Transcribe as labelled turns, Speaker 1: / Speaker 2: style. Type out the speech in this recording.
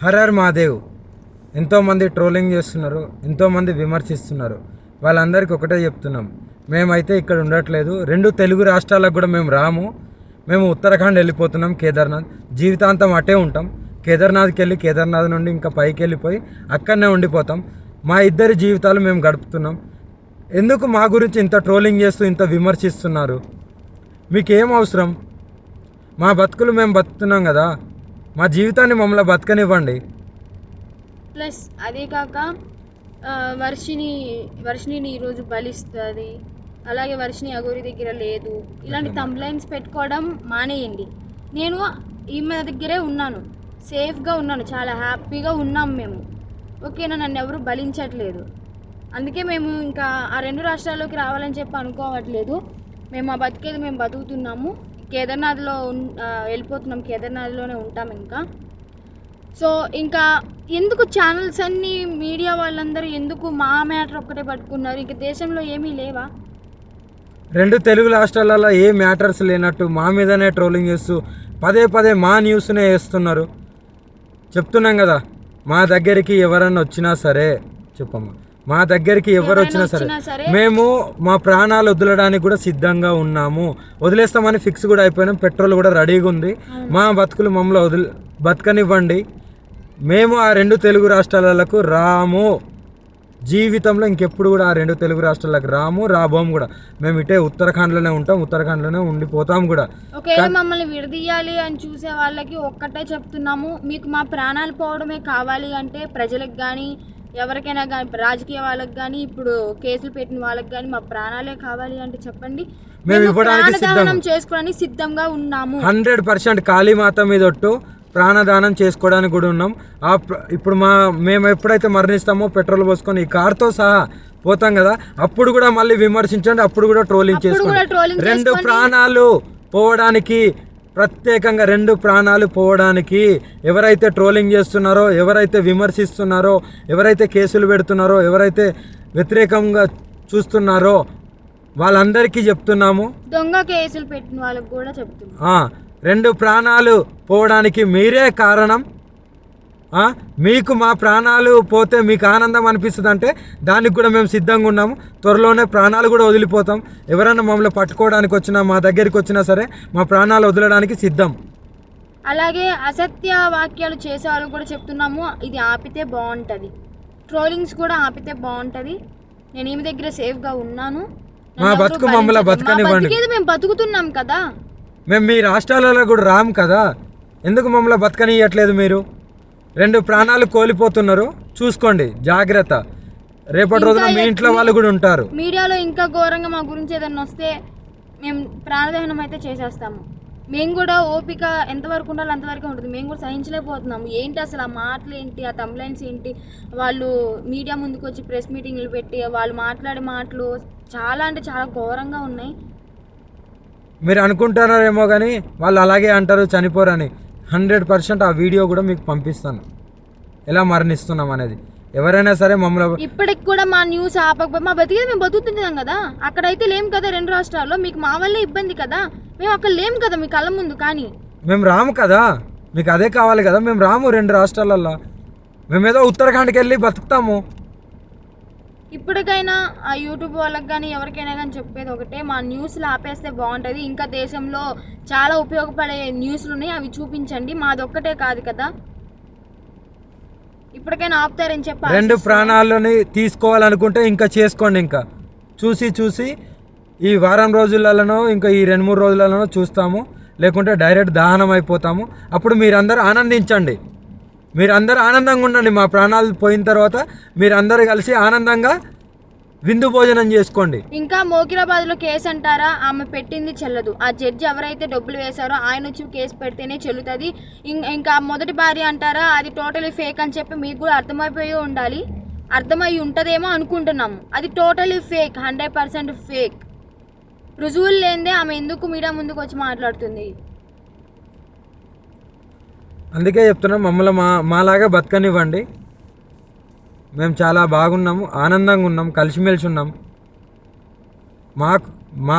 Speaker 1: Horror Mahadev ఎంతోమంది trolling చేస్తున్నారు, ఎంతోమంది విమర్శిస్తున్నారు. వాళ్ళందరికీ ఒకటే చెప్తున్నాం, మేమైతే ఇక్కడ ఉండట్లేదు. 2 తెలుగు రాష్ట్రాలకు కూడా మేము రాము. మేము ఉత్తరాఖండ్ వెళ్ళిపోతున్నాం, కేదార్నాథ్. జీవితాంతం అటే ఉంటాం. కేదార్నాథ్కి వెళ్ళి కేదార్నాథ్ నుండి ఇంకా పైకి వెళ్ళిపోయి అక్కడనే ఉండిపోతాం. మా ఇద్దరి జీవితాలు మేము గడుపుతున్నాం. ఎందుకు మా గురించి ఇంత ట్రోలింగ్ చేస్తూ ఇంత విమర్శిస్తున్నారు? మీకేం అవసరం? మా బతుకులు మేము బతుకుతున్నాం కదా, మా జీవితాన్ని మమ్మల్ని బతకనివ్వండి.
Speaker 2: ప్లస్ అదే కాక వర్షిని ఈరోజు బలిస్తుంది, అలాగే వర్షిని అగోరి దగ్గర లేదు, ఇలాంటి తంబ్లైన్స్ పెట్టుకోవడం మానేయండి. నేను ఈమె దగ్గరే ఉన్నాను, సేఫ్గా ఉన్నాను, చాలా హ్యాపీగా ఉన్నాం మేము. ఓకేనా? నన్ను ఎవరు బలించట్లేదు. అందుకే మేము ఇంకా ఆ 2 రాష్ట్రాల్లోకి రావాలని చెప్పి అనుకోవట్లేదు. మేము ఆ బతికేది మేము బతుకుతున్నాము. కేదార్నాథ్లో వెళ్ళిపోతున్నాం, కేదార్నాథ్లోనే ఉంటాం ఇంకా. సో ఇంకా ఎందుకు ఛానల్స్ అన్నీ, మీడియా వాళ్ళందరూ ఎందుకు మా మ్యాటర్ ఒక్కటే పట్టుకున్నారు? ఇంక దేశంలో ఏమీ లేవా?
Speaker 1: 2 తెలుగు రాష్ట్రాలలో ఏ మ్యాటర్స్ లేనట్టు మా మీదనే ట్రోలింగ్ చేస్తూ పదే మా న్యూస్నే వేస్తున్నారు. చెప్తున్నాం కదా, మా దగ్గరికి ఎవరన్నా వచ్చినా సరే, చెప్పమ్మా, మా దగ్గరికి ఎవరు వచ్చినా సరే మేము మా ప్రాణాలు వదలడానికి కూడా సిద్ధంగా ఉన్నాము. వదిలేస్తామని ఫిక్స్ కూడా అయిపోయినాం. పెట్రోల్ కూడా రెడీగా ఉంది. మా బతుకులు మమ్మల్ని బతకనివ్వండి. మేము ఆ 2 తెలుగు రాష్ట్రాలకు రాము. జీవితంలో ఇంకెప్పుడు కూడా ఆ 2 తెలుగు రాష్ట్రాలకు రాబోము కూడా. మేము ఇటే ఉత్తరాఖండ్లోనే ఉంటాం, ఉత్తరాఖండ్లోనే ఉండిపోతాం కూడా.
Speaker 2: ఒకవేళ మమ్మల్ని విడదీయాలి అని చూసే వాళ్ళకి ఒక్కటే చెప్తున్నాము, మీకు మా ప్రాణాలు పోవడమే కావాలి అంటే ప్రజలకు కానీ ఎవరికైనా కానీ, రాజకీయ వాళ్ళకి కానీ, ఇప్పుడు కేసులు పెట్టిన వాళ్ళకి కానీ మా ప్రాణాలే కావాలి అంటే చెప్పండి,
Speaker 1: మేము ఇవ్వడానికి
Speaker 2: చేసుకోవడానికి సిద్ధంగా ఉన్నాము.
Speaker 1: 100% కాళీమాత మీద ఒట్టు ప్రాణదానం చేసుకోవడానికి కూడా ఉన్నాం. ఇప్పుడు మేము ఎప్పుడైతే మరణిస్తామో పెట్రోల్ పోసుకొని ఈ కార్తో సహా పోతాం కదా, అప్పుడు కూడా మళ్ళీ విమర్శించండి, అప్పుడు కూడా ట్రోలింగ్ చేసుకోండి. 2 ప్రాణాలు పోవడానికి, ప్రత్యేకంగా 2 ప్రాణాలు పోవడానికి ఎవరైతే ట్రోలింగ్ చేస్తున్నారో, ఎవరైతే విమర్శిస్తున్నారో, ఎవరైతే కేసులు పెడుతున్నారో, ఎవరైతే వ్యతిరేకంగా చూస్తున్నారో వాళ్ళందరికీ చెప్తున్నాము.
Speaker 2: దొంగ కేసులు పెట్టిన వాళ్ళకి కూడా చెప్తున్నాం,
Speaker 1: 2 ప్రాణాలు పోవడానికి మీరే కారణం. మీకు మా ప్రాణాలు పోతే మీకు ఆనందం అనిపిస్తుంది అంటే దానికి కూడా మేము సిద్ధంగా ఉన్నాము. త్వరలోనే ప్రాణాలు కూడా వదిలిపోతాం. ఎవరైనా మమ్మల్ని పట్టుకోవడానికి వచ్చినా, మా దగ్గరికి వచ్చినా సరే మా ప్రాణాలు వదలడానికి సిద్ధం.
Speaker 2: అలాగే అసత్య వాక్యాలు చేసేవాళ్ళు కూడా చెప్తున్నాము, ఇది ఆపితే బాగుంటుంది. ట్రోలింగ్స్ కూడా ఆపితే బాగుంటుంది. నేను ఈమె దగ్గర సేఫ్గా ఉన్నాను.
Speaker 1: మా బతుకు మమ్మల్ని బతకనివ్వండి.
Speaker 2: మేము బతుకుతున్నాం కదా.
Speaker 1: మేము మీ రాష్ట్రాలలో కూడా రాము కదా, ఎందుకు మమ్మల్ని బతకనియట్లేదు? మీరు 2 ప్రాణాలు కోల్పోతున్నారు, చూసుకోండి, జాగ్రత్త. రేపటి రోజున మీ ఇంట్లో వాళ్ళు కూడా ఉంటారు.
Speaker 2: మీడియాలో ఇంకా ఘోరంగా మా గురించి ఏదైనా వస్తే మేము ప్రాణదహనం అయితే చేసేస్తాము. మేము కూడా ఓపిక ఎంతవరకు ఉండాలో అంతవరకు ఉంటుంది. మేము కూడా సహించలేకపోతున్నాము. ఏంటి అసలు ఆ మాటలు ఏంటి, ఆ తంబ్లైన్స్ ఏంటి, వాళ్ళు మీడియా ముందుకు వచ్చి ప్రెస్ మీటింగ్లు పెట్టి వాళ్ళు మాట్లాడే మాటలు చాలా అంటే చాలా ఘోరంగా ఉన్నాయి.
Speaker 1: మీరు అనుకుంటున్నారేమో కానీ వాళ్ళు అలాగే అంటారు, చనిపోరని. 100% ఆ వీడియో కూడా మీకు పంపిస్తాను, ఎలా మరణిస్తున్నాం అనేది. ఎవరైనా సరే మమ్మల్ని
Speaker 2: ఇప్పటికి కూడా మా న్యూస్ ఆపకపోతే మా బతికేది మేము బతుకుతున్నాం కదా. అక్కడైతే లేం కదా 2 రాష్ట్రాల్లో, మీకు మా వల్లే ఇబ్బంది కదా. మేము అక్కడ లేం కదా మీ కళ్ళ ముందు. కానీ
Speaker 1: మేము రాము కదా, మీకు అదే కావాలి కదా. మేము రాము 2 రాష్ట్రాలల్లో, మేమేదో ఉత్తరాఖండ్కి వెళ్ళి బతుకుతాము.
Speaker 2: ఇప్పటికైనా ఆ యూట్యూబ్ వాళ్ళకి కానీ ఎవరికైనా కానీ చెప్పేది ఒకటే, మా న్యూస్లు ఆపేస్తే బాగుంటుంది. ఇంకా దేశంలో చాలా ఉపయోగపడే న్యూస్లు ఉన్నాయి, అవి చూపించండి. మాది ఒక్కటే కాదు కదా, ఇప్పటికైనా ఆపుతారని చెప్పి.
Speaker 1: 2 ప్రాణాలని తీసుకోవాలనుకుంటే ఇంకా చేసుకోండి. ఇంకా చూసి ఈ వారం రోజులలోనో ఇంకా ఈ 2-3 రోజులలోనో చూస్తాము, లేకుంటే డైరెక్ట్ దహనం అయిపోతాము. అప్పుడు మీరందరూ ఆనందించండి, మీరందరూ ఆనందంగా ఉండండి. మా ప్రాణాలు పోయిన తర్వాత మీరందరూ కలిసి ఆనందంగా విందు భోజనం చేసుకోండి.
Speaker 2: ఇంకా మోకిరాబాద్లో కేసు అంటారా, ఆమె పెట్టింది చెల్లదు. ఆ జడ్జి ఎవరైతే డబ్బులు వేశారో ఆయన వచ్చి కేసు పెడితేనే చెల్లుతుంది. ఇంకా మొదటి భార్య అంటారా, అది టోటలీ ఫేక్ అని చెప్పి మీకు కూడా అర్థమైపోయి ఉండాలి. అర్థమై ఉంటుందేమో అనుకుంటున్నాము. అది టోటలీ ఫేక్, 100% ఫేక్. రుజువులు లేనిదే ఆమె ఎందుకు మీడియా ముందుకు వచ్చి మాట్లాడుతుంది?
Speaker 1: అందుకే చెప్తున్నాం, మమ్మల్ని మాలాగా బతకనివ్వండి. మేము చాలా బాగున్నాము, ఆనందంగా ఉన్నాం, కలిసిమెలిసి ఉన్నాం. మా